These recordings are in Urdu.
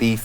30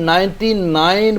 99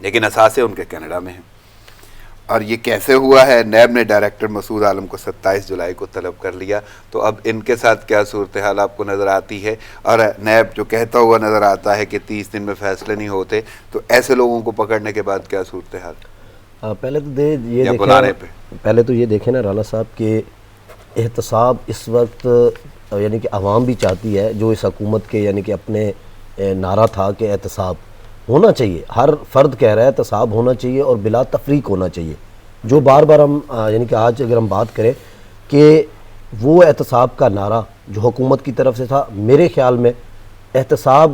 لیکن اثاثے ان کے کینیڈا میں ہیں. اور یہ کیسے ہوا ہے؟ نیب نے ڈائریکٹر مسعود عالم کو 27 جولائی کو طلب کر لیا. تو اب ان کے ساتھ کیا صورتحال آپ کو نظر آتی ہے؟ اور نیب جو کہتا ہوا نظر آتا ہے کہ 30 دن میں فیصلے نہیں ہوتے، تو ایسے لوگوں کو پکڑنے کے بعد کیا صورتحال؟ پہلے تو یہ دیکھیں نا رانا صاحب کہ احتساب اس وقت یعنی کہ عوام بھی چاہتی ہے، جو اس حکومت کے یعنی کہ اپنے نعرہ تھا کہ احتساب ہونا چاہیے، ہر فرد کہہ رہا ہے احتساب ہونا چاہیے اور بلا تفریق ہونا چاہیے. جو بار بار ہم یعنی کہ آج اگر ہم بات کریں کہ وہ احتساب کا نعرہ جو حکومت کی طرف سے تھا، میرے خیال میں احتساب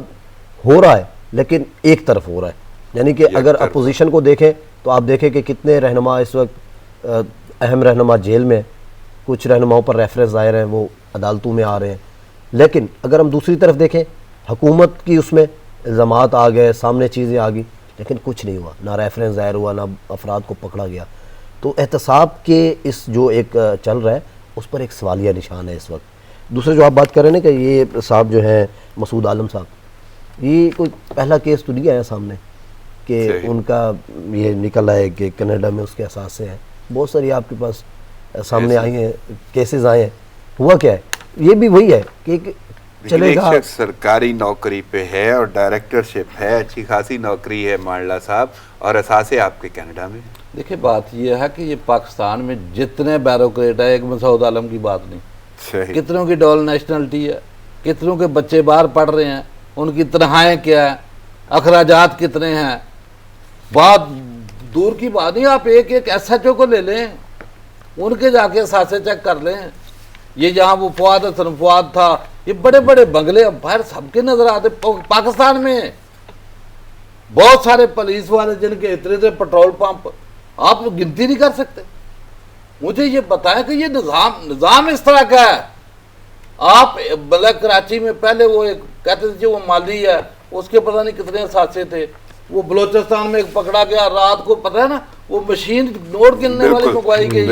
ہو رہا ہے لیکن ایک طرف ہو رہا ہے. یعنی کہ اگر اپوزیشن کو دیکھیں تو آپ دیکھیں کہ کتنے رہنما اس وقت اہم رہنما جیل میں، کچھ رہنماؤں پر ریفرنس ظاہر ہیں وہ عدالتوں میں آ رہے ہیں. لیکن اگر ہم دوسری طرف دیکھیں حکومت کی اس میں الزامات آ گئے، سامنے چیزیں آ گئی، لیکن کچھ نہیں ہوا، نہ ریفرنس ظاہر ہوا، نہ افراد کو پکڑا گیا. تو احتساب کے اس جو ایک چل رہا ہے اس پر ایک سوالیہ نشان ہے اس وقت. دوسرے جو آپ بات کر رہے ہیں نا کہ یہ صاحب جو ہیں مسعود عالم صاحب، یہ کوئی پہلا کیس تو نہیں آیا سامنے کہ ان کا یہ نکل آئے کہ کینیڈا میں اس کے اثاثے ہیں. بہت ساری آپ کے پاس سامنے آئی ہیں، کیسز آئے ہیں. ہوا کیا ہے؟ یہ بھی وہی ہے کہ چلے گا، سرکاری نوکری پہ ہے اور ڈائریکٹرشپ ہے، اچھی خاصی نوکری ہے مانڈلا صاحب، اور اثاثے آپ کے کینیڈا میں. دیکھیں بات یہ ہے کہ یہ پاکستان میں جتنے بیوروکریٹ ہے، ایک مسعود عالم کی بات نہیں، کتنوں کی ڈول نیشنلٹی ہے، کتنوں کے بچے باہر پڑھ رہے ہیں، ان کی تنخواہیں کیا ہیں، اخراجات کتنے ہیں. بات دور کی بات نہیں، آپ ایک ایک ایس ایچ او کو لے لیں، ان کے جا کے اثاثے چیک کر لیں. یہ جہاں وہ فواد حسن فواد تھا، یہ بڑے بڑے بنگلے باہر سب کے نظر آتے. پاکستان میں بہت سارے پولیس والے جن کے اتنے سے پٹرول پمپ آپ گنتی نہیں کر سکتے. مجھے یہ بتائیں کہ یہ نظام اس طرح کا ہے. آپ بلک کراچی میں پہلے وہ ایک کہتے تھے وہ مالی ہے، اس کے پتہ نہیں کتنے اثاثے تھے. وہ بلوچستان میں ایک پکڑا گیا، رات کو پتہ ہے نا وہ مشین نوٹ گننے والی منگوائی گئی.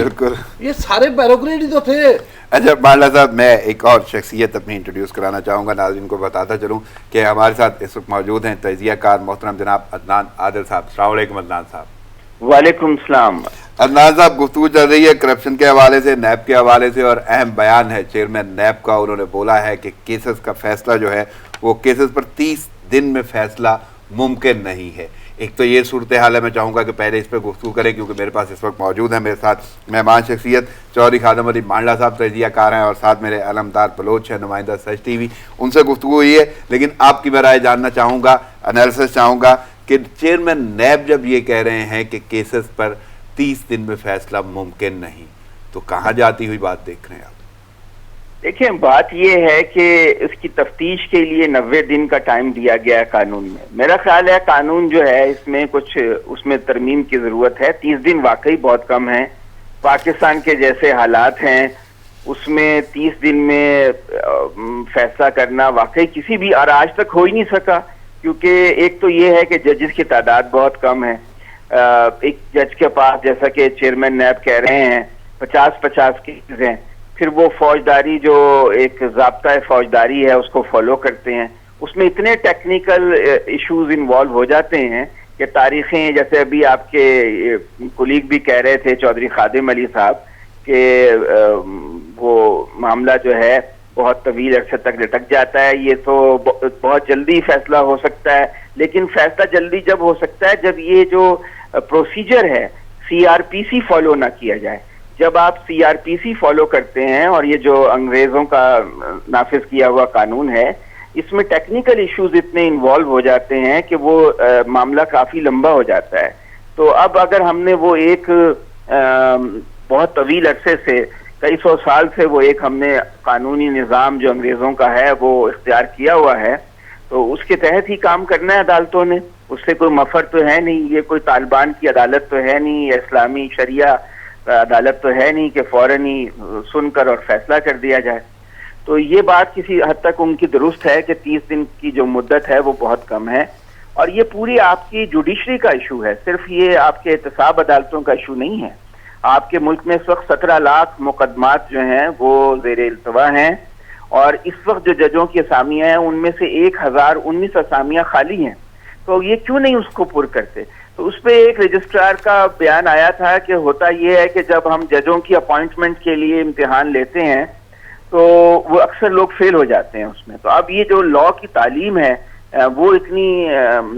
یہ سارے بیوروکریٹ ہی تو تھے. اچھا مانڈلا صاحب، میں ایک اور شخصیت اپنی انٹروڈیوس کرانا چاہوں گا، ناظرین کو بتاتا چلوں کہ ہمارے ساتھ اس وقت موجود ہیں تجزیہ کار محترم جناب عدنان عادل صاحب. السلام علیکم عدنان صاحب. وعلیکم السلام. عدنان صاحب، گفتگو چل رہی ہے کرپشن کے حوالے سے، نیب کے حوالے سے، اور اہم بیان ہے چیئرمین نیب کا. انہوں نے بولا ہے کہ کیسز کا فیصلہ جو ہے وہ کیسز پر 30 دن میں فیصلہ ممکن نہیں ہے. ایک تو یہ صورتحال ہے، میں چاہوں گا کہ پہلے اس پہ گفتگو کریں کیونکہ میرے پاس اس وقت موجود ہیں میرے ساتھ مہمان شخصیت چودھری خادم علی مانڈلا صاحب تجزیہ کار ہیں، اور ساتھ میرے علمدار بلوچ ہیں نمائندہ سچ ٹی وی. ان سے گفتگو ہوئی ہے، لیکن آپ کی میں رائے جاننا چاہوں گا، انالیسس چاہوں گا کہ چیئرمین نیب جب یہ کہہ رہے ہیں کہ کیسز پر 30 دن میں فیصلہ ممکن نہیں، تو کہاں جاتی ہوئی بات دیکھ رہے ہیں آپ؟ دیکھیں بات یہ ہے کہ اس کی تفتیش کے لیے 90 دن کا ٹائم دیا گیا ہے قانون میں. میرا خیال ہے قانون جو ہے اس میں کچھ اس میں ترمیم کی ضرورت ہے. 30 دن واقعی بہت کم ہیں. پاکستان کے جیسے حالات ہیں اس میں 30 دن میں فیصلہ کرنا واقعی کسی بھی اور آج تک ہو ہی نہیں سکا، کیونکہ ایک تو یہ ہے کہ ججز کی تعداد بہت کم ہے. ایک جج کے پاس جیسا کہ چیئرمین نیب کہہ رہے ہیں 50 کیسز ہیں. پھر وہ فوجداری جو ایک ضابطہ فوجداری ہے اس کو فالو کرتے ہیں. اس میں اتنے ٹیکنیکل ایشوز انوالو ہو جاتے ہیں کہ تاریخیں، جیسے ابھی آپ کے کولیگ بھی کہہ رہے تھے چودھری خادم علی صاحب، کہ وہ معاملہ جو ہے بہت طویل عرصے تک لٹک جاتا ہے. یہ تو بہت جلدی فیصلہ ہو سکتا ہے، لیکن فیصلہ جلدی جب ہو سکتا ہے جب یہ جو پروسیجر ہے CRPC فالو نہ کیا جائے. جب آپ CRPC فالو کرتے ہیں، اور یہ جو انگریزوں کا نافذ کیا ہوا قانون ہے، اس میں ٹیکنیکل ایشوز اتنے انوالو ہو جاتے ہیں کہ وہ معاملہ کافی لمبا ہو جاتا ہے. تو اب اگر ہم نے وہ ایک بہت طویل عرصے سے، کئی سو سال سے وہ ایک ہم نے قانونی نظام جو انگریزوں کا ہے وہ اختیار کیا ہوا ہے، تو اس کے تحت ہی کام کرنا ہے عدالتوں نے. اس سے کوئی مفر تو ہے نہیں، یہ کوئی طالبان کی عدالت تو ہے نہیں، یا اسلامی شریعہ عدالت تو ہے نہیں کہ فوراً ہی سن کر اور فیصلہ کر دیا جائے. تو یہ بات کسی حد تک ان کی درست ہے کہ 30 دن کی جو مدت ہے وہ بہت کم ہے. اور یہ پوری آپ کی جوڈیشری کا ایشو ہے، صرف یہ آپ کے احتساب عدالتوں کا ایشو نہیں ہے. آپ کے ملک میں اس وقت 17 لاکھ مقدمات جو ہیں وہ زیر التوا ہیں، اور اس وقت جو ججوں کی اسامیاں ہیں ان میں سے 1019 اسامیاں خالی ہیں. تو یہ کیوں نہیں اس کو پر کرتے؟ تو اس پہ ایک رجسٹرار کا بیان آیا تھا کہ ہوتا یہ ہے کہ جب ہم ججوں کی اپوائنٹمنٹ کے لیے امتحان لیتے ہیں تو وہ اکثر لوگ فیل ہو جاتے ہیں اس میں. تو اب یہ جو لاء کی تعلیم ہے وہ اتنی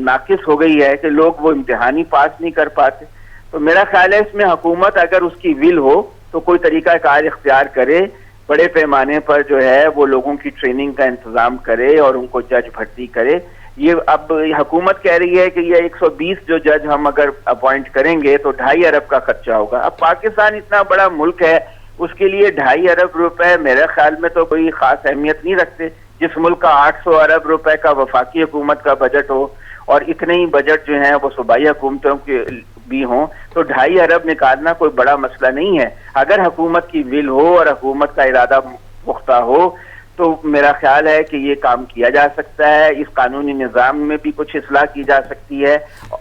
ناقص ہو گئی ہے کہ لوگ وہ امتحان ہی پاس نہیں کر پاتے. تو میرا خیال ہے اس میں حکومت اگر اس کی ول ہو تو کوئی طریقہ کار اختیار کرے, بڑے پیمانے پر جو ہے وہ لوگوں کی ٹریننگ کا انتظام کرے اور ان کو جج بھرتی کرے. یہ اب حکومت کہہ رہی ہے کہ یہ 120 جو جج ہم اگر اپوائنٹ کریں گے تو 2.5 ارب کا خرچہ ہوگا. اب پاکستان اتنا بڑا ملک ہے, اس کے لیے 2.5 ارب روپے میرے خیال میں تو کوئی خاص اہمیت نہیں رکھتے. جس ملک کا 800 ارب روپے کا وفاقی حکومت کا بجٹ ہو اور اتنے ہی بجٹ جو ہیں وہ صوبائی حکومتوں کے بھی ہوں, تو 2.5 ارب نکالنا کوئی بڑا مسئلہ نہیں ہے. اگر حکومت کی ول ہو اور حکومت کا ارادہ پختہ ہو تو میرا خیال ہے کہ یہ کام کیا جا سکتا ہے. اس قانونی نظام میں بھی کچھ اصلاح کی جا سکتی ہے.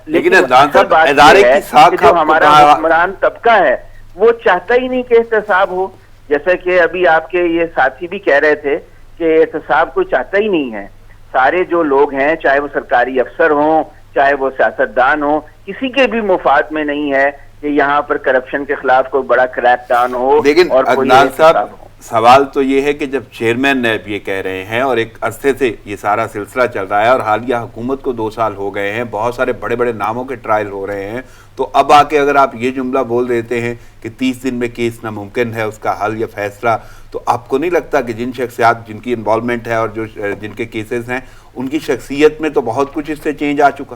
لیکن ادارے کی ساکھ جو ہمارا حکمران طبقہ ہے وہ چاہتا ہی نہیں کہ احتساب ہو. جیسے کہ ابھی آپ کے یہ ساتھی بھی کہہ رہے تھے کہ احتساب کوئی چاہتا ہی نہیں ہے. سارے جو لوگ ہیں, چاہے وہ سرکاری افسر ہوں, چاہے وہ سیاستدان ہوں, کسی کے بھی مفاد میں نہیں ہے کہ یہاں پر کرپشن کے خلاف کوئی بڑا کریک ڈاؤن ہو. لیکن اور عدنان صاحب, سوال تو یہ ہے کہ جب چیئرمین نیب یہ کہہ رہے ہیں اور ایک عرصے سے یہ سارا سلسلہ چل رہا ہے اور حالیہ حکومت کو 2 سال ہو گئے ہیں, بہت سارے بڑے بڑے ناموں کے ٹرائل ہو رہے ہیں, تو اب آ کے اگر آپ یہ جملہ بول دیتے ہیں کہ 30 دن میں کیس ناممکن ہے اس کا حل یا فیصلہ, تو آپ کو نہیں لگتا کہ جن شخصیات جن کی انوالومنٹ ہے اور جو جن کے کیسز ہیں ان کی شخصیت میں تو بہت کچھ اس سے چینج آ چکا؟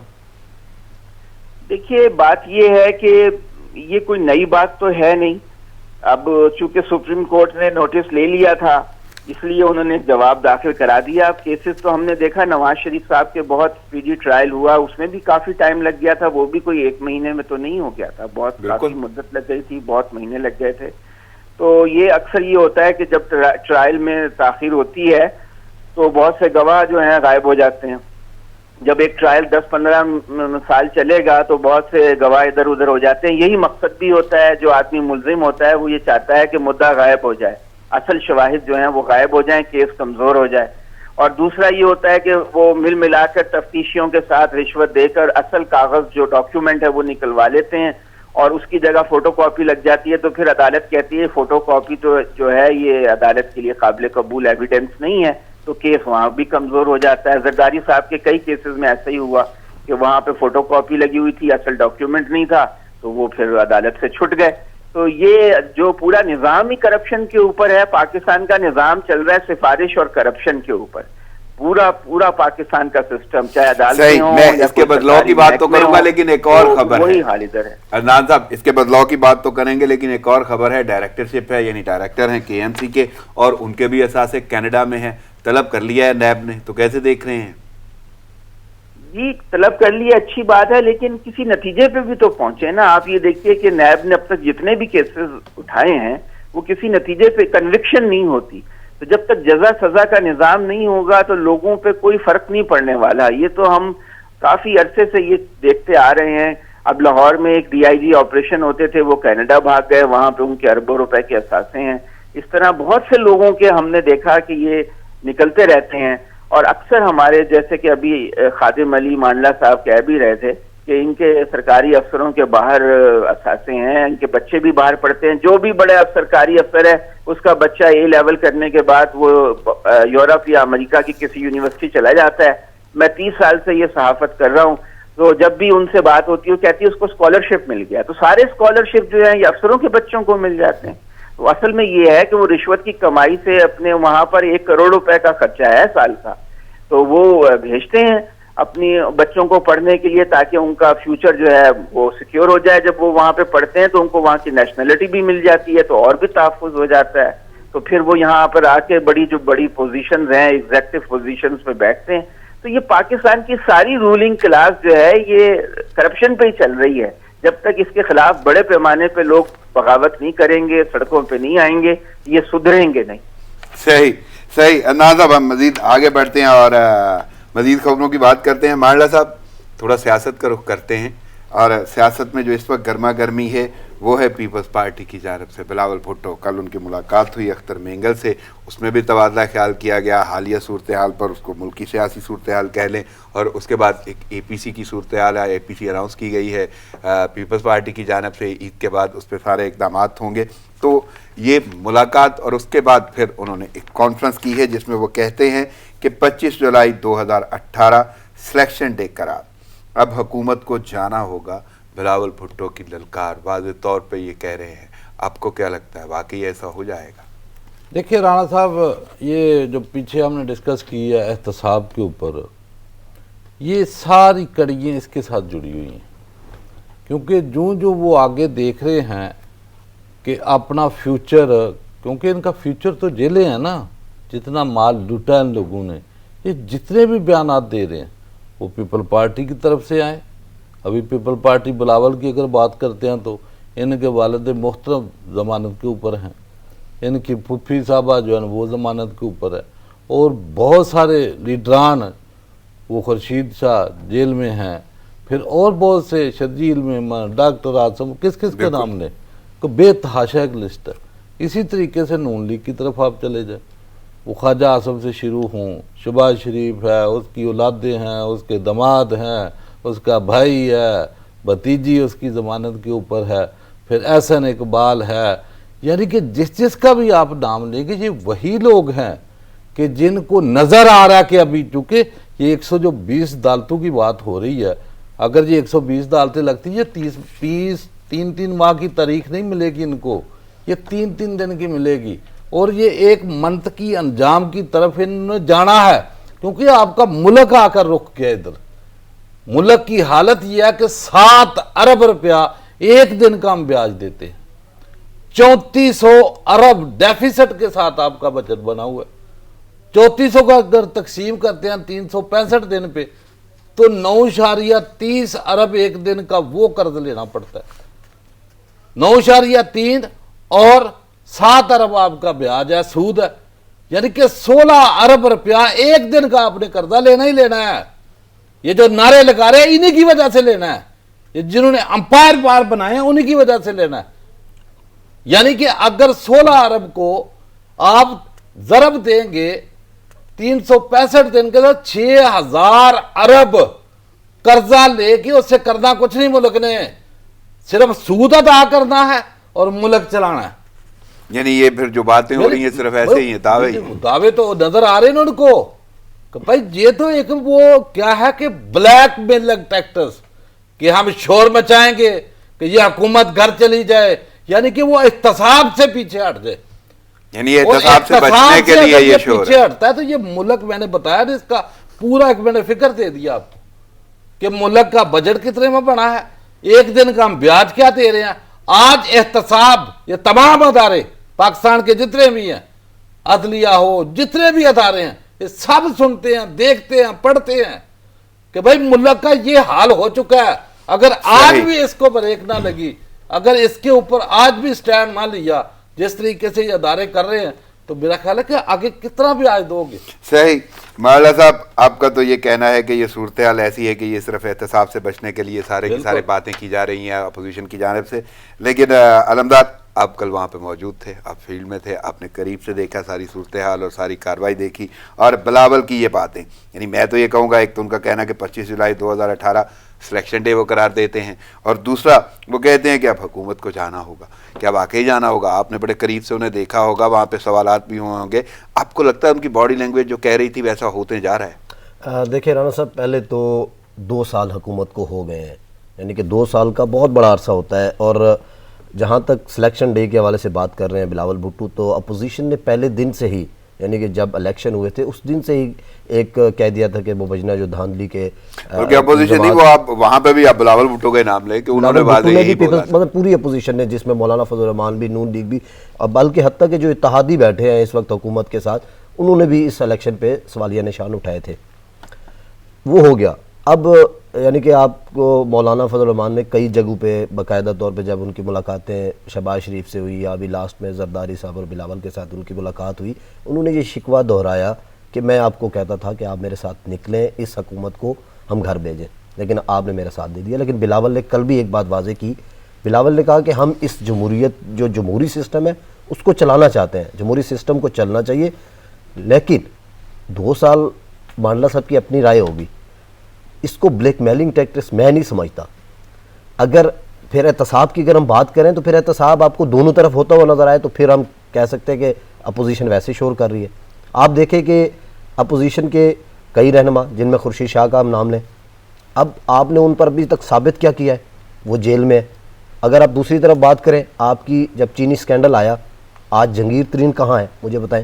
دیکھیے بات یہ ہے کہ یہ کوئی نئی بات تو ہے نہیں. اب چونکہ سپریم کورٹ نے نوٹس لے لیا تھا اس لیے انہوں نے جواب داخل کرا دیا. اب کیسز تو ہم نے دیکھا, نواز شریف صاحب کے بہت اسپیڈی ٹرائل ہوا, اس میں بھی کافی ٹائم لگ گیا تھا. وہ بھی کوئی 1 مہینے میں تو نہیں ہو گیا تھا, بہت کافی مدت لگ گئی تھی, بہت مہینے لگ گئے تھے. تو یہ اکثر یہ ہوتا ہے کہ جب ٹرائل میں تاخیر ہوتی ہے تو بہت سے گواہ جو ہیں غائب ہو جاتے ہیں. جب ایک ٹرائل 10-15 سال چلے گا تو بہت سے گواہ ادھر ادھر ہو جاتے ہیں. یہی مقصد بھی ہوتا ہے, جو آدمی ملزم ہوتا ہے وہ یہ چاہتا ہے کہ مدعا غائب ہو جائے, اصل شواہد جو ہیں وہ غائب ہو جائیں, کیس کمزور ہو جائے. اور دوسرا یہ ہوتا ہے کہ وہ مل ملا کر تفتیشیوں کے ساتھ رشوت دے کر اصل کاغذ جو ڈاکیومنٹ ہے وہ نکلوا لیتے ہیں اور اس کی جگہ فوٹو کاپی لگ جاتی ہے. تو پھر عدالت کہتی ہے فوٹو کاپی تو جو ہے یہ عدالت کے لیے قابل قبول ایویڈنس نہیں ہے, تو کیس وہاں بھی کمزور ہو جاتا ہے. زرداری صاحب کے کئی کیسز میں ایسا ہی ہوا کہ وہاں پہ فوٹو کاپی لگی ہوئی تھی, اصل ڈاکیومنٹ نہیں تھا, تو وہ پھر عدالت سے چھٹ گئے. تو یہ جو پورا نظام ہی کرپشن کے اوپر ہے, پاکستان کا نظام چل رہا ہے سفارش اور کرپشن کے اوپر. پورا پاکستان کا سسٹم, چاہے عدالتیں ہوں, میں اس کے بدلاؤ کی بات تو کروں گا, لیکن ایک اور خبر ہے, وہی حال ادھر ہے. عدنان صاحب اس کے بدلاؤ کی بات تو کریں گے, لیکن ایک اور خبر ہے, ڈائریکٹرشپ ہے, یعنی ڈائریکٹر ہیں KMC کے اور ان کے بھی اثاثے کینیڈا میں ہیں, طلب کر لیا ہے نیب نے, تو کیسے دیکھ رہے ہیں؟ جی طلب کر لیا, اچھی بات ہے, لیکن کسی نتیجے پہ بھی تو پہنچے نا. آپ یہ دیکھیے کہ نیب نے اب تک جتنے بھی کیسز اٹھائے ہیں وہ کسی نتیجے پہ کنوکشن نہیں ہوتی. تو جب تک جزا سزا کا نظام نہیں ہوگا تو لوگوں پہ کوئی فرق نہیں پڑنے والا. یہ تو ہم کافی عرصے سے یہ دیکھتے آ رہے ہیں. اب لاہور میں ایک DIG آپریشن ہوتے تھے, وہ کینیڈا بھاگ گئے, وہاں پہ ان کے اربوں روپے کے اثاثے ہیں. اس طرح بہت سے لوگوں کے ہم نے دیکھا کہ یہ نکلتے رہتے ہیں. اور اکثر ہمارے جیسے کہ ابھی خادم علی مانڈلا صاحب کہہ بھی رہے تھے کہ ان کے سرکاری افسروں کے باہر اثاثے ہیں, ان کے بچے بھی باہر پڑھتے ہیں. جو بھی بڑے سرکاری افسر ہے اس کا بچہ A لیول کرنے کے بعد وہ یورپ یا امریکہ کی کسی یونیورسٹی چلا جاتا ہے. میں 30 سال سے یہ صحافت کر رہا ہوں, تو جب بھی ان سے بات ہوتی ہے وہ کہتی ہے اس کو اسکالرشپ مل گیا. تو سارے اسکالرشپ جو ہیں یہ افسروں کے بچوں کو مل جاتے ہیں. تو اصل میں یہ ہے کہ وہ رشوت کی کمائی سے اپنے وہاں پر 1 کروڑ روپے کا خرچہ ہے سال کا, تو وہ بھیجتے ہیں اپنی بچوں کو پڑھنے کے لیے تاکہ ان کا فیوچر جو ہے وہ سیکیور ہو جائے. جب وہ وہاں پہ پڑھتے ہیں تو ان کو وہاں کی نیشنلٹی بھی مل جاتی ہے, تو اور بھی تحفظ ہو جاتا ہے. تو پھر وہ یہاں پر آ کے بڑی پوزیشنز ہیں, ایگزیکٹو پوزیشنز پہ بیٹھتے ہیں. تو یہ پاکستان کی ساری رولنگ کلاس جو ہے یہ کرپشن پہ ہی چل رہی ہے. جب تک اس کے خلاف بڑے پیمانے پہ لوگ بغاوت نہیں کریں گے, سڑکوں پہ نہیں آئیں گے, یہ سدھریں گے نہیں. صحیح. عدنان صاحب ہم مزید آگے بڑھتے ہیں اور مزید خبروں کی بات کرتے ہیں. مانڈلا صاحب تھوڑا سیاست کا رخ کرتے ہیں, اور سیاست میں جو اس وقت گرما گرمی ہے وہ ہے پیپلز پارٹی کی جانب سے بلاول بھٹو. کل ان کی ملاقات ہوئی اختر مینگل سے, اس میں بھی تبادلہ خیال کیا گیا حالیہ صورتحال پر, اس کو ملکی سیاسی صورتحال کہہ لیں, اور اس کے بعد ایک اے پی سی کی صورتحال ہے, اے پی سی اناؤنس کی گئی ہے پیپلز پارٹی کی جانب سے, عید کے بعد اس پہ سارے اقدامات ہوں گے. تو یہ ملاقات, اور اس کے بعد پھر انہوں نے ایک کانفرنس کی ہے جس میں وہ کہتے ہیں کہ 25 جولائی 2018 سلیکشن ڈے قرار. اب حکومت کو جانا ہوگا. بلاول بھٹو کی للکار واضح طور پہ یہ کہہ رہے ہیں. آپ کو کیا لگتا ہے واقعی ایسا ہو جائے گا؟ دیکھیے رانا صاحب, یہ جو پیچھے ہم نے ڈسکس کی ہے احتساب کے اوپر, یہ ساری کڑیاں اس کے ساتھ جڑی ہوئی ہیں, کیونکہ جو وہ آگے دیکھ رہے ہیں کہ اپنا فیوچر, کیونکہ ان کا فیوچر تو جیلیں ہیں نا, جتنا مال لوٹا ان لوگوں نے, یہ جتنے بھی بیانات دے رہے ہیں وہ پیپل پارٹی کی طرف سے آئیں. ابھی پیپل پارٹی بلاول کی اگر بات کرتے ہیں تو ان کے والد محترم ضمانت کے اوپر ہیں, ان کی پھپھی صاحبہ جو ہے وہ ضمانت کے اوپر ہے, اور بہت سارے لیڈران, وہ خورشید شاہ جیل میں ہیں, پھر اور بہت سے شرجیل میں, ڈاکٹر آسم, کس کے نام نے, کو بے تحاشا ایک لسٹ ہے. اسی طریقے سے نون لیگ کی طرف آپ چلے جائیں, وہ خواجہ آصف سے شروع ہوں, شہباز شریف ہے, اس کی اولادیں ہیں, اس کے داماد ہیں, اس کا بھائی ہے, بھتیجی اس کی ضمانت کے اوپر ہے, پھر احسن اقبال ہے, یعنی کہ جس کا بھی آپ نام لیں گے یہ وہی لوگ ہیں کہ جن کو نظر آ رہا ہے کہ ابھی چونکہ یہ 120 عدالتوں کی بات ہو رہی ہے, اگر یہ 120 عدالتیں لگتی ہیں, یہ 3 ماہ کی تاریخ نہیں ملے گی ان کو, یہ 3 دن کی ملے گی, اور یہ ایک منطقی انجام کی طرف انہوں نے جانا ہے. کیونکہ آپ کا ملک آ کر رک گیا ادھر, ملک کی حالت یہ ہے کہ 7 ارب روپیہ ایک دن کا ہم بیاج دیتے ہیں, 3400 ارب ڈیفیسٹ کے ساتھ آپ کا بجٹ بنا ہوا ہے. 3400 کا اگر تقسیم کرتے ہیں 365 دن پہ تو 9.30 ارب ایک دن کا وہ قرض لینا پڑتا ہے, 9.3 اور 7 ارب آپ کا بیاج ہے, سود ہے, یعنی کہ 16 ارب روپیہ ایک دن کا آپ نے قرضہ لینا ہی لینا ہے. یہ جو نعرے لگا رہے ہیں انہی کی وجہ سے لینا ہے, یہ جنہوں نے امپائر بار بنائے ہیں انہی کی وجہ سے لینا ہے. یعنی کہ اگر 16 ارب کو آپ ضرب دیں گے 365 دن کے ساتھ 6000 ارب قرضہ لے کے, اس سے کرنا کچھ نہیں ملک نے, صرف سود ادا کرنا ہے اور ملک چلانا ہے. یعنی یہ پھر جو باتیں ہو رہی ہیں صرف ایسے ہی ہیں, دعوے ہی. دعوے تو نظر آ رہے ہیں ان کو کہ بھائی یہ تو ایک وہ کیا ہے کہ بلیک میلنگ ٹیکٹرز, کہ ہم شور مچائیں گے کہ یہ حکومت گھر چلی جائے, یعنی کہ وہ احتساب سے پیچھے ہٹ جائے. یعنی یہ احتساب سے بچنے کے لیے یہ شور پیچھے ہٹتا ہے تو یہ ملک, میں نے بتایا نا اس کا پورا ایک میں نے فکر دے دیا آپ کو کہ ملک کا بجٹ کتنے میں بنا ہے, ایک دن کا ہم بیاج کیا دے رہے ہیں. آج احتساب, یہ تمام ادارے پاکستان کے جتنے بھی ہیں, عدلیہ ہو, جتنے بھی ادارے ہیں, یہ سب سنتے ہیں, دیکھتے ہیں, پڑھتے ہیں کہ بھائی ملک کا یہ حال ہو چکا ہے. اگر آج بھی اس کو بریک نہ لگی, اگر اس کے اوپر آج بھی سٹینڈ نہ لیا جس طریقے سے یہ ادارے کر رہے ہیں, تو میرا خیال ہے کہ آگے کتنا بھی آج دو گے. صحیح. مولانا صاحب آپ کا تو یہ کہنا ہے کہ یہ صورتحال ایسی ہے کہ یہ صرف احتساب سے بچنے کے لیے سارے کی سارے باتیں کی جا رہی ہیں اپوزیشن کی جانب سے. لیکن علمدار, آپ کل وہاں پہ موجود تھے, آپ فیلڈ میں تھے, آپ نے قریب سے دیکھا ساری صورتحال اور ساری کارروائی دیکھی, اور بلاول کی یہ باتیں, یعنی میں تو یہ کہوں گا ایک تو ان کا کہنا کہ 25 جولائی 2018 سلیکشن ڈے وہ قرار دیتے ہیں, اور دوسرا وہ کہتے ہیں کہ اب حکومت کو جانا ہوگا. کیا واقعی جانا ہوگا؟ آپ نے بڑے قریب سے انہیں دیکھا ہوگا, وہاں پہ سوالات بھی ہوں گے. آپ کو لگتا ہے ان کی باڈی لینگویج جو کہہ رہی تھی ویسا ہوتے جا رہا ہے؟ دیکھیں رانا صاحب, پہلے تو 2 سال حکومت کو ہو گئے ہیں, یعنی کہ 2 سال کا بہت بڑا عرصہ ہوتا ہے. اور جہاں تک سلیکشن ڈے کے حوالے سے بات کر رہے ہیں بلاول بھٹو, تو اپوزیشن نے پہلے دن سے ہی, یعنی کہ جب الیکشن ہوئے تھے اس دن سے ہی ایک کہہ دیا تھا کہ وہ بجنا جو دھاندلی کے اپوزیشن نہیں, وہ آپ وہاں پہ بھی آپ بلاول بھٹو کے نام لیں کہ انہوں نے واضح یہی بولا, مطلب پوری اپوزیشن نے, جس میں مولانا فضل الرحمان بھی, نون لیگ بھی, بلکہ حتیٰ کہ جو اتحادی بیٹھے ہیں اس وقت حکومت کے ساتھ, انہوں نے بھی اس الیکشن پہ سوالیہ نشان اٹھائے تھے. وہ ہو گیا. اب یعنی کہ آپ کو مولانا فضل الرحمان نے کئی جگہوں پہ باقاعدہ طور پہ جب ان کی ملاقاتیں شہباز شریف سے ہوئی یا ابھی لاسٹ میں زرداری صاحب اور بلاول کے ساتھ ان کی ملاقات ہوئی, انہوں نے یہ شکوہ دہرایا کہ میں آپ کو کہتا تھا کہ آپ میرے ساتھ نکلیں, اس حکومت کو ہم گھر بھیجیں, لیکن آپ نے میرا ساتھ دے دیا. لیکن بلاول نے کل بھی ایک بات واضح کی, بلاول نے کہا کہ ہم اس جمہوریت جو جمہوری سسٹم ہے اس کو چلانا چاہتے ہیں, جمہوری سسٹم کو چلنا چاہیے, لیکن 2 سال مانڈلا صاحب کی اپنی رائے ہوگی. اس کو بلیک میلنگ ٹیکٹکس میں نہیں سمجھتا. اگر پھر احتساب کی اگر ہم بات کریں تو پھر احتساب آپ کو دونوں طرف ہوتا ہوا نظر آئے تو پھر ہم کہہ سکتے ہیں کہ اپوزیشن ویسے شور کر رہی ہے. آپ دیکھیں کہ اپوزیشن کے کئی رہنما جن میں خورشید شاہ کا ہم نام لیں, اب آپ نے ان پر ابھی تک ثابت کیا ہے, وہ جیل میں ہے. اگر آپ دوسری طرف بات کریں, آپ کی جب چینی سکینڈل آیا, آج جہانگیر ترین کہاں ہے مجھے بتائیں,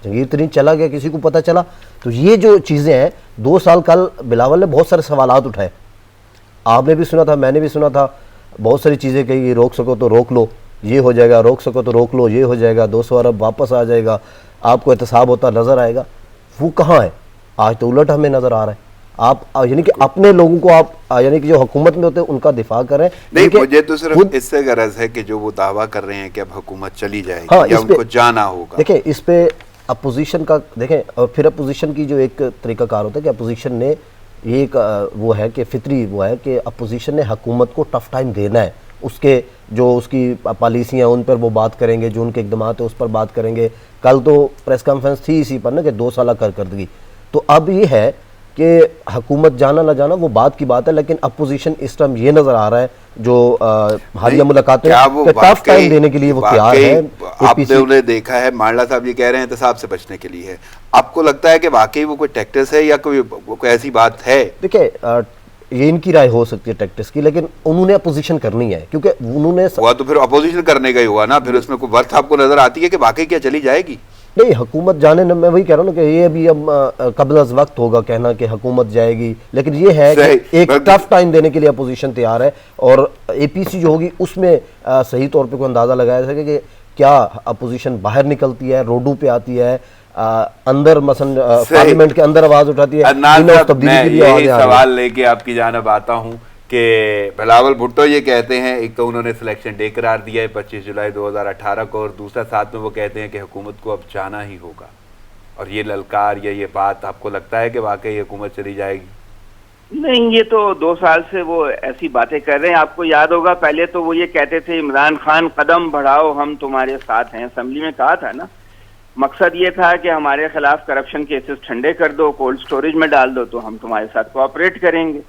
جہانگیر ترین چلا گیا, کسی کو پتہ چلا؟ تو یہ جو چیزیں ہیں 2 سال کل بلاول نے بہت سارے سوالات اٹھائے, آپ نے بھی سنا تھا, میں نے بھی سنا تھا, بہت ساری چیزیں کہی, روک سکو تو روک لو, یہ ہو جائے گا, روک سکو تو روک لو, یہ ہو جائے گا, 200 ارب واپس آ جائے گا, آپ کو احتساب ہوتا نظر آئے گا. وہ کہاں ہے؟ آج تو الٹ ہمیں نظر آ رہا ہے. آپ یعنی کہ اپنے لوگوں کو آپ یعنی کہ جو حکومت میں ہوتے ہیں ان کا دفاع کریں. نہیں, مجھے تو صرف اس سے غرض ہے کہ جو وہ دعویٰ کر رہے ہیں کہ اب حکومت چلی جائے گی یا ان کو جانا ہوگا. دیکھیں اس پہ اپوزیشن کا دیکھیں, اور پھر اپوزیشن کی جو ایک طریقہ کار ہوتا ہے کہ اپوزیشن نے یہ ایک وہ ہے کہ فطری وہ ہے کہ اپوزیشن نے حکومت کو ٹف ٹائم دینا ہے. اس کے جو اس کی پالیسیاں ان پر وہ بات کریں گے, جو ان کے اقدامات ہیں اس پر بات کریں گے. کل تو پریس کانفرنس تھی اسی پر نا کہ 2 سالہ کارکردگی. تو اب یہ ہے کہ حکومت جانا نہ جانا وہ بات کی بات ہے, لیکن اپوزیشن اس ٹائم یہ نظر آ رہا ہے جو حالیہ ملاقاتیں کہ ٹف ٹائم دینے کے لیے وہ تیار ہے. آپ نے انہیں دیکھا ہے, مانڈلا صاحب یہ کہہ رہے ہیں احتساب سے بچنے کے لیے ہے. آپ کو لگتا ہے کہ واقعی وہ کوئی ٹیکٹس ہے یا کوئی ایسی بات ہے؟ دیکھیں یہ ان کی رائے ہو سکتی ہے ٹیکٹس کی, لیکن انہوں نے اپوزیشن کرنی ہے کیونکہ انہوں نے ہوا تو پھر اپوزیشن کرنے کا ہی ہوا نا. پھر اس میں کوئی ورث آپ کو نظر آتی ہے کہ واقعی کیا چلی جائے گی؟ نہیں, حکومت جانے میں وہی کہہ رہا ہوں کہ یہ ابھی اب قبل از وقت ہوگا کہنا کہ حکومت جائے گی, لیکن یہ ہے کہ ایک ٹف ٹائم دینے کے لیے اپوزیشن تیار ہے. اور اے پی سی جو ہوگی اس میں صحیح طور پہ کوئی اندازہ لگایا جا سکے کہ کیا اپوزیشن باہر نکلتی ہے, روڈوں پہ آتی ہے, اندر مثلا پارلیمنٹ کے اندر آواز اٹھاتی ہے. میں یہی سوال لے کے آپ کی جانب آتا ہوں کہ بلاول بھٹو یہ کہتے ہیں, ایک تو انہوں نے سلیکشن ڈے قرار دیا ہے 25 جولائی 2018 کو, اور دوسرا ساتھ میں وہ کہتے ہیں کہ حکومت کو اب جانا ہی ہوگا. اور یہ للکار یا یہ بات آپ کو لگتا ہے کہ واقعی حکومت چلی جائے گی؟ نہیں, یہ تو 2 سال سے وہ ایسی باتیں کر رہے ہیں. آپ کو یاد ہوگا پہلے تو وہ یہ کہتے تھے عمران خان قدم بڑھاؤ ہم تمہارے ساتھ ہیں, اسمبلی میں کہا تھا نا. مقصد یہ تھا کہ ہمارے خلاف کرپشن کیسز ٹھنڈے کر دو, کولڈ سٹوریج میں ڈال دو تو ہم تمہارے ساتھ کوآپریٹ کریں گے.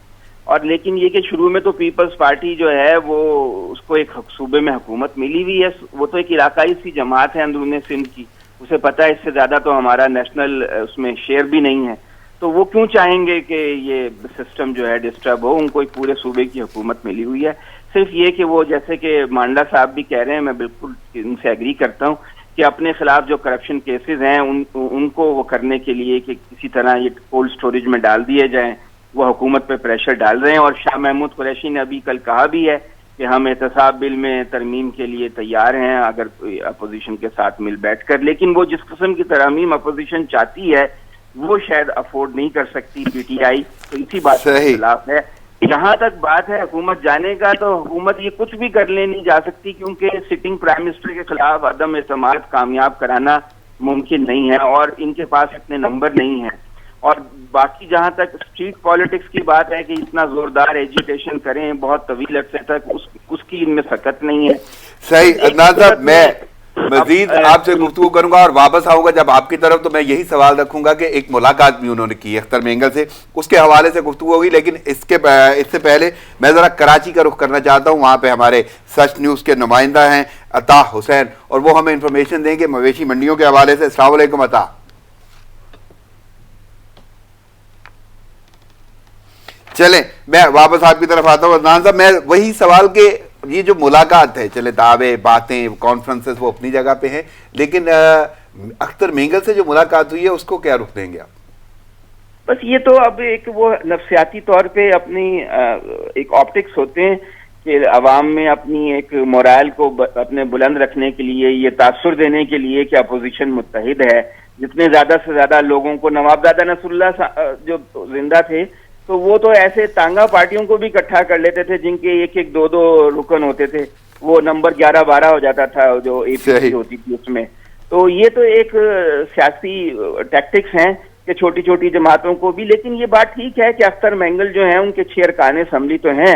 اور لیکن یہ کہ شروع میں تو پیپلز پارٹی جو ہے وہ اس کو ایک صوبے میں حکومت ملی ہوئی ہے, وہ تو ایک علاقائی سی جماعت ہے اندرون سندھ کی, اسے پتہ ہے اس سے زیادہ تو ہمارا نیشنل اس میں شیئر بھی نہیں ہے. تو وہ کیوں چاہیں گے کہ یہ سسٹم جو ہے ڈسٹرب ہو؟ ان کو ایک پورے صوبے کی حکومت ملی ہوئی ہے. صرف یہ کہ وہ جیسے کہ مانڈلا صاحب بھی کہہ رہے ہیں, میں بالکل ان سے ایگری کرتا ہوں کہ اپنے خلاف جو کرپشن کیسز ہیں ان کو وہ کرنے کے لیے کہ کسی طرح یہ کولڈ سٹوریج میں ڈال دیے جائیں, وہ حکومت پہ پریشر ڈال رہے ہیں. اور شاہ محمود قریشی نے ابھی کل کہا بھی ہے کہ ہم احتساب بل میں ترمیم کے لیے تیار ہیں اگر اپوزیشن کے ساتھ مل بیٹھ کر, لیکن وہ جس قسم کی ترمیم اپوزیشن چاہتی ہے وہ شاید افورڈ نہیں کر سکتی پی ٹی آئی. تو اسی بات کے خلاف ہے. جہاں تک بات ہے حکومت جانے کا, تو حکومت یہ کچھ بھی کر لے نہیں جا سکتی کیونکہ سٹنگ پرائم منسٹر کے خلاف عدم اعتماد کامیاب کرانا ممکن نہیں ہے اور ان کے پاس اتنے نمبر نہیں ہیں. اور باقی جہاں تک اسٹریٹ پالیٹکس کی بات ہے کہ اتنا زوردار ایجیٹیشن کریں بہت طویل عرصے تک, اس کی ان میں سکت نہیں ہے. صحیح. عدنان صاحب, میں مزید آپ سے گفتگو کروں گا اور واپس آؤں گا جب آپ کی طرف, تو میں یہی سوال رکھوں گا کہ ایک ملاقات بھی انہوں نے کی اختر مینگل سے, اس کے حوالے سے گفتگو ہوگی. لیکن اس سے پہلے میں ذرا کراچی کا رخ کرنا چاہتا ہوں. وہاں پہ ہمارے سچ نیوز کے نمائندہ ہیں عطا حسین, اور وہ ہمیں انفارمیشن دیں گے مویشی منڈیوں کے حوالے سے. السلام علیکم عطا. چلیں میں واپس آپ کی طرف آتا ہوں. عدنان صاحب, میں وہی سوال کہ یہ جو ملاقات ہے, چلے دعوے باتیں کانفرنسز وہ اپنی جگہ پہ ہیں, لیکن اختر مینگل سے جو ملاقات ہوئی ہے اس کو کیا رخ دیں گے آپ؟ بس یہ تو اب ایک وہ نفسیاتی طور پہ اپنی ایک آپٹکس ہوتے ہیں کہ عوام میں اپنی ایک مورائل کو اپنے بلند رکھنے کے لیے, یہ تاثر دینے کے لیے کہ اپوزیشن متحد ہے. جتنے زیادہ سے زیادہ لوگوں کو, نواب نصر اللہ جو زندہ تھے تو وہ تو ایسے تانگا پارٹیوں کو بھی اکٹھا کر لیتے تھے جن کے 1-2 رکن ہوتے تھے, وہ نمبر 11-12 ہو جاتا تھا جو اے پی سی ہوتی تھی اس میں. تو یہ تو ایک سیاسی ٹیکٹکس ہیں کہ چھوٹی چھوٹی جماعتوں کو بھی. لیکن یہ بات ٹھیک ہے کہ اختر مینگل جو ہیں ان کے 6 ارکان اسمبلی تو ہیں,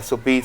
SOPs,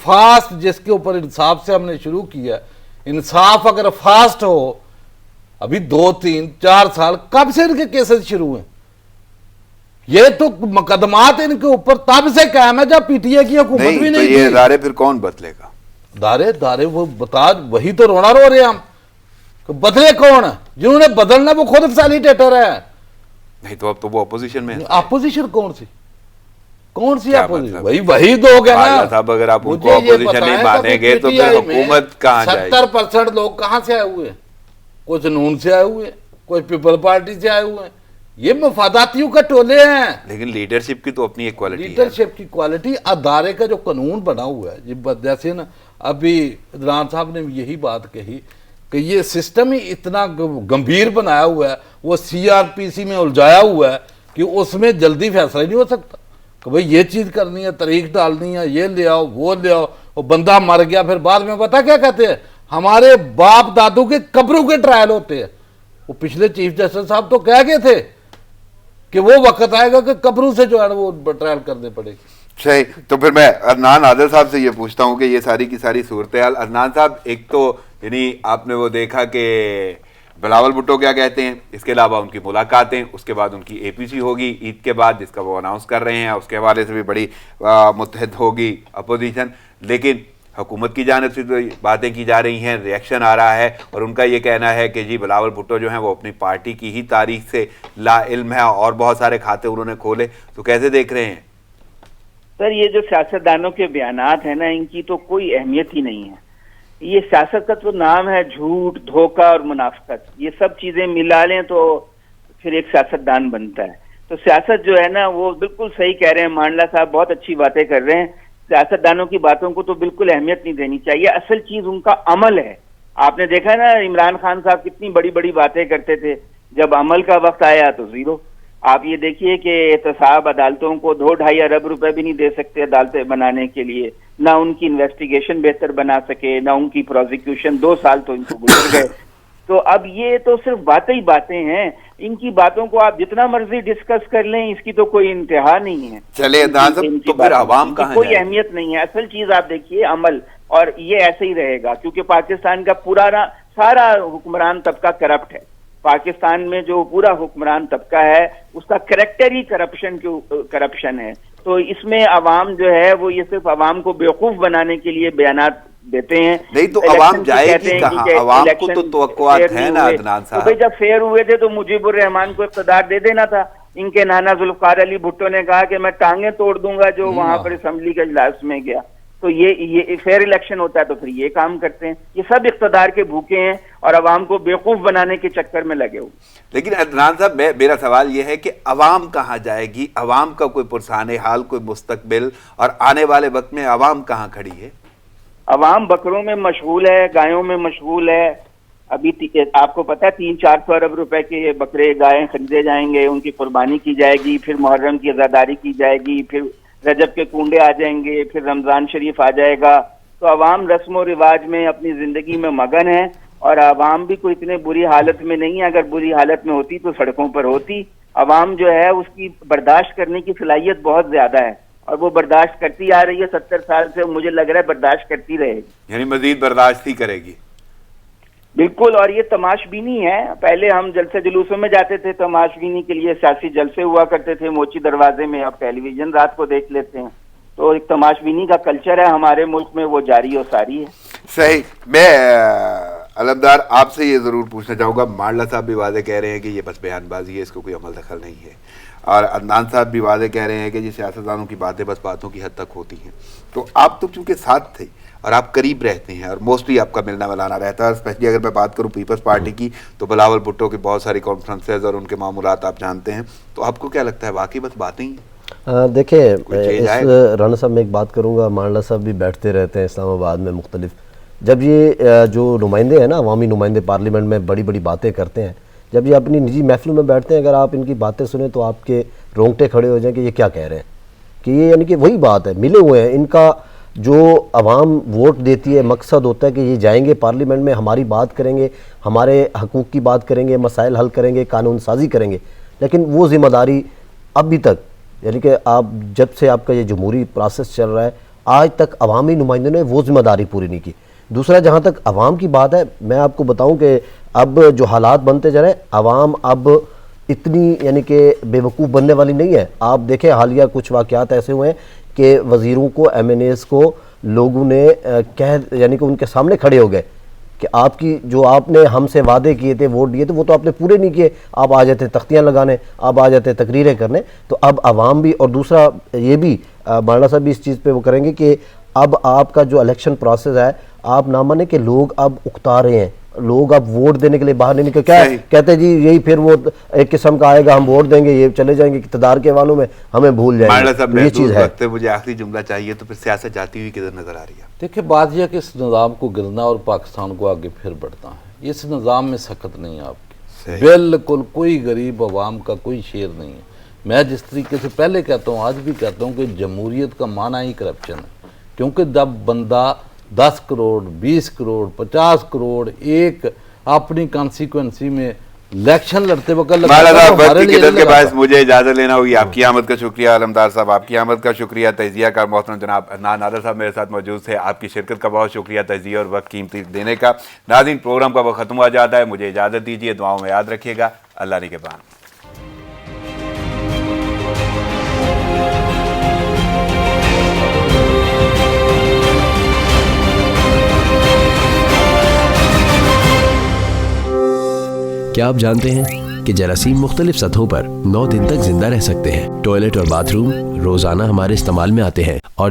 فاسٹ، جس کے اوپر انصاف سے ہم نے شروع کیا، انصاف اگر فاسٹ ہو، ابھی 2 3 4 سال کب سے ان کے کیسز شروع ہیں؟ یہ تو مقدمات ان کے اوپر تب سے قائم ہے جب پی ٹی آئی کی حکومت بھی نہیں تو نہیں یہ تھی۔ ادارے پھر کون بدلے گا؟ دارے وہ بتا، وہی تو رونا رو رہے ہیں ہم کہ بدلے کون ہیں؟ جنہوں نے بدلنا وہ خود فیسیلیٹیٹر ہے۔ نہیں تو اب تو وہ اپوزیشن میں ہے۔ اپوزیشن کون سی کیا اپوزیشن؟ مطلب؟ وہی دو گے خواجہ نا صاحب، اگر آپ ان کو مجھے یہ اپوزیشن نہیں بتائیں مانیں گے تو پھر حکومت کہاں جائے گی؟ 70% لوگ کہاں سے آئے ہوئے ہیں؟ کچھ نون سے آئے ہوئے ہیں، کچھ پیپل پارٹی سے آئے ہوئے ہیں، یہ مفاداتیوں کا ٹولے ہیں۔ لیکن لیڈرشپ کی تو اپنی ایک کوالٹی ہے۔ لیڈرشپ کی کوالٹی، ادارے کا جو قانون بنا ہوا ہے، جیسے نا ابھی عدنان صاحب نے یہی بات کہی کہ یہ سسٹم ہی اتنا گمبھیر بنایا ہوا ہے، وہ سی آر پی سی میں الجھایا ہوا ہے کہ اس میں جلدی فیصلہ ہی نہیں ہو سکتا کہ بھئی یہ چیز کرنی ہے، تاریخ ڈالنی ہے، یہ لے آؤ وہ لے آؤ، وہ بندہ مر گیا پھر بعد میں پتہ کیا کہتے ہیں؟ ہمارے باپ دادو کے قبروں کے ٹرائل ہوتے ہیں۔ وہ پچھلے چیف جسٹس صاحب تو کہہ گئے تھے کہ وہ وقت آئے گا کہ قبروں سے جو ہے وہ ٹرائل کرنے پڑے گی۔ صحیح، تو پھر میں عدنان عادل صاحب سے یہ پوچھتا ہوں کہ یہ ساری کی ساری صورتحال، عدنان صاحب ایک تو یعنی آپ نے وہ دیکھا کہ بلاول بھٹو کیا کہتے ہیں، اس کے علاوہ ان کی ملاقاتیں، اس کے بعد ان کی اے پی سی ہوگی عید کے بعد جس کا وہ اناؤنس کر رہے ہیں، اس کے حوالے سے بھی بڑی متحد ہوگی اپوزیشن، لیکن حکومت کی جانب سے تو باتیں کی جا رہی ہیں، ری ایکشن آ رہا ہے، اور ان کا یہ کہنا ہے کہ جی بلاول بھٹو جو ہیں وہ اپنی پارٹی کی ہی تاریخ سے لا علم ہے اور بہت سارے کھاتے انہوں نے کھولے، تو کیسے دیکھ رہے ہیں؟ سر یہ جو سیاستدانوں کے بیانات ہیں نا، ان کی تو کوئی اہمیت ہی نہیں ہے۔ یہ سیاست کا تو نام ہے جھوٹ، دھوکہ اور منافقت، یہ سب چیزیں ملا لیں تو پھر ایک سیاستدان بنتا ہے۔ تو سیاست جو ہے نا وہ بالکل صحیح کہہ رہے ہیں مانڈلا صاحب، بہت اچھی باتیں کر رہے ہیں، سیاستدانوں کی باتوں کو تو بالکل اہمیت نہیں دینی چاہیے، اصل چیز ان کا عمل ہے۔ آپ نے دیکھا نا عمران خان صاحب کتنی بڑی بڑی باتیں کرتے تھے، جب عمل کا وقت آیا تو زیرو۔ آپ یہ دیکھیے کہ احتساب عدالتوں کو 2-2.5 ارب روپے بھی نہیں دے سکتے عدالتیں بنانے کے لیے، نہ ان کی انویسٹیگیشن بہتر بنا سکے، نہ ان کی پروزیکیوشن، 2 سال تو ان کو گزر گئے۔ تو اب یہ تو صرف باتیں ہی باتیں ہیں، ان کی باتوں کو آپ جتنا مرضی ڈسکس کر لیں، اس کی تو کوئی انتہا نہیں ہے۔ چلے عدنان صاحب، تو پھر عوام کہاں کوئی جائے گی؟ اہمیت نہیں ہے، اصل چیز آپ دیکھیے عمل، اور یہ ایسے ہی رہے گا کیونکہ پاکستان کا سارا حکمران طبقہ کرپٹ ہے۔ پاکستان میں جو پورا حکمران طبقہ ہے اس کا کریکٹر ہی کرپشن ہے، تو اس میں عوام جو ہے وہ یہ صرف عوام کو بیوقوف بنانے کے لیے بیانات دیتے ہیں۔ نہیں تو عوام جائے گی کہاں؟ عوام کو تو توقعات ہیں نا عدنان صاحب۔ جب فیئر ہوئے تھے تو مجیب الرحمان کو اقتدار دے دینا تھا۔ ان کے نانا ذوالفقار علی بھٹو نے کہا کہ میں ٹانگیں توڑ دوں گا جو وہاں پر اسمبلی کے اجلاس میں گیا، تو یہ فیئر الیکشن ہوتا ہے تو پھر یہ کام کرتے ہیں۔ یہ سب اقتدار کے بھوکے ہیں اور عوام کو بیوقوف بنانے کے چکر میں لگے ہوئے۔ لیکن عدنان صاحب میرا سوال یہ ہے کہ عوام کہاں جائے گی؟ عوام کا کوئی پرسان حال، کوئی مستقبل، اور آنے والے وقت میں عوام کہاں کھڑی ہے؟ عوام بکروں میں مشغول ہے، گایوں میں مشغول ہے۔ ابھی آپ کو پتا ہے 300-400 ارب روپے کے بکرے گائیں خریدے جائیں گے، ان کی قربانی کی جائے گی، پھر محرم کی عزاداری کی جائے گی، پھر رجب کے کنڈے آ جائیں گے، پھر رمضان شریف آ جائے گا۔ تو عوام رسم و رواج میں اپنی زندگی میں مگن ہے، اور عوام بھی کوئی اتنے بری حالت میں نہیں ہے، اگر بری حالت میں ہوتی تو سڑکوں پر ہوتی۔ عوام جو ہے اس کی برداشت کرنے کی صلاحیت بہت زیادہ ہے، اور وہ برداشت کرتی آ رہی ہے 70 سال سے، مجھے لگ رہا ہے برداشت کرتی رہے گی، یعنی مزید برداشت ہی کرے گی؟ بالکل۔ اور یہ تماش بینی ہے، پہلے ہم جلسے جلوسوں میں جاتے تھے تماش بینی کے لیے، سیاسی جلسے ہوا کرتے تھے موچی دروازے میں، اب ٹیلی ویژن رات کو دیکھ لیتے ہیں، تو ایک تماش بینی کا کلچر ہے ہمارے ملک میں، وہ جاری و ساری ہے۔ صحیح۔ میں علمدار آپ سے یہ ضرور پوچھنا چاہوں گا، مانڈلا صاحب بھی واضح کہہ رہے ہیں کہ یہ بس بیان بازی ہے، اس کو کوئی عمل دخل نہیں ہے، اور عدنان صاحب بھی واضح کہہ رہے ہیں کہ یہ سیاستدانوں کی باتیں بس باتوں کی حد تک ہوتی ہیں۔ تو آپ تو چونکہ ساتھ تھے اور آپ قریب رہتے ہیں اور موسٹلی آپ کا ملنا ملانا رہتا ہے، اسپیشلی اگر میں بات کروں پیپلز پارٹی کی تو بلاول بھٹو کی بہت ساری کانفرنسز اور ان کے معمولات آپ جانتے ہیں، تو آپ کو کیا لگتا ہے واقعی بس باتیں ہی ہیں؟ دیکھیں اس رانا صاحب میں ایک بات کروں گا، مانڈلا صاحب بھی بیٹھتے رہتے ہیں اسلام آباد میں مختلف، جب یہ جو نمائندے ہیں نا، عوامی نمائندے پارلیمنٹ میں بڑی بڑی باتیں کرتے ہیں، جب یہ اپنی نجی محفلوں میں بیٹھتے ہیں، اگر آپ ان کی باتیں سنیں تو آپ کے رونگٹے کھڑے ہو جائیں کہ یہ کیا کہہ رہے ہیں، کہ یہ یعنی کہ وہی بات ہے، ملے ہوئے ہیں، ان کا جو عوام ووٹ دیتی ہے مقصد ہوتا ہے کہ یہ جائیں گے پارلیمنٹ میں، ہماری بات کریں گے، ہمارے حقوق کی بات کریں گے، مسائل حل کریں گے، قانون سازی کریں گے، لیکن وہ ذمہ داری ابھی تک، یعنی کہ آپ جب سے آپ کا یہ جمہوری پروسیس چل رہا ہے آج تک عوامی نمائندوں نے وہ ذمہ داری پوری نہیں کی. دوسرا جہاں تک عوام کی بات ہے، میں آپ کو بتاؤں کہ اب جو حالات بنتے جا رہے ہیں، عوام اب اتنی یعنی کہ بے وقوف بننے والی نہیں ہے. آپ دیکھیں حالیہ کچھ واقعات ایسے ہوئے ہیں کہ وزیروں کو، ایم این ایز کو لوگوں نے یعنی کہ ان کے سامنے کھڑے ہو گئے کہ آپ کی جو آپ نے ہم سے وعدے کیے تھے، ووٹ دیے تھے، وہ تو آپ نے پورے نہیں کیے. آپ آ جاتے تختیاں لگانے، آپ آ جاتے تقریریں کرنے. تو اب عوام بھی، اور دوسرا یہ بھی مولانا صاحب بھی اس چیز پہ وہ کریں گے کہ اب آپ کا جو الیکشن پروسیس ہے، آپ نہ مانیں کہ لوگ اب اکتا رہے ہیں، لوگ اب ووٹ دینے کے لیے باہر نہیں نکل. کیا کہتے ہیں جی یہی پھر وہ ایک قسم کا آئے گا، ہم ووٹ دیں گے، یہ چلے جائیں گے اقتدار کے والوں میں، ہمیں بھول جائیں گے. یہ چیز ہے. مجھے آخری جملہ چاہیے، تو پھر سیاست جاتی ہوئی کدھر نظر آ رہی ہے؟ دیکھیں بات یہ ہے کہ اس نظام کو گرنا اور پاکستان کو آگے پھر بڑھنا ہے. اس نظام میں سخت نہیں ہے آپ کی، بالکل کوئی غریب عوام کا کوئی شیر نہیں ہے. میں جس طریقے سے پہلے کہتا ہوں، آج بھی کہتا ہوں کہ جمہوریت کا معنی ہی کرپشن ہے. کیونکہ جب بندہ 10 کروڑ 20 کروڑ 50 کروڑ ایک اپنی کانسیکوینسی میں الیکشن لڑتے وقت کے باعث مجھے اجازت لینا ہوگی. آپ کی آمد کا شکریہ علمدار صاحب، آپ کی آمد کا شکریہ. تجزیہ کار محترم جناب عدنان نادر صاحب میرے ساتھ موجود تھے. آپ کی شرکت کا بہت شکریہ، تجزیہ اور وقت قیمتی دینے کا. ناظرین، پروگرام کا وقت ختم ہوا جاتا ہے، مجھے اجازت دیجیے. دعاؤں میں یاد رکھیے گا. اللہ نگہبان. کیا آپ جانتے ہیں کہ جراثیم مختلف سطحوں پر 9 دن تک زندہ رہ سکتے ہیں؟ ٹوائلٹ اور باتھ روم روزانہ ہمارے استعمال میں آتے ہیں اور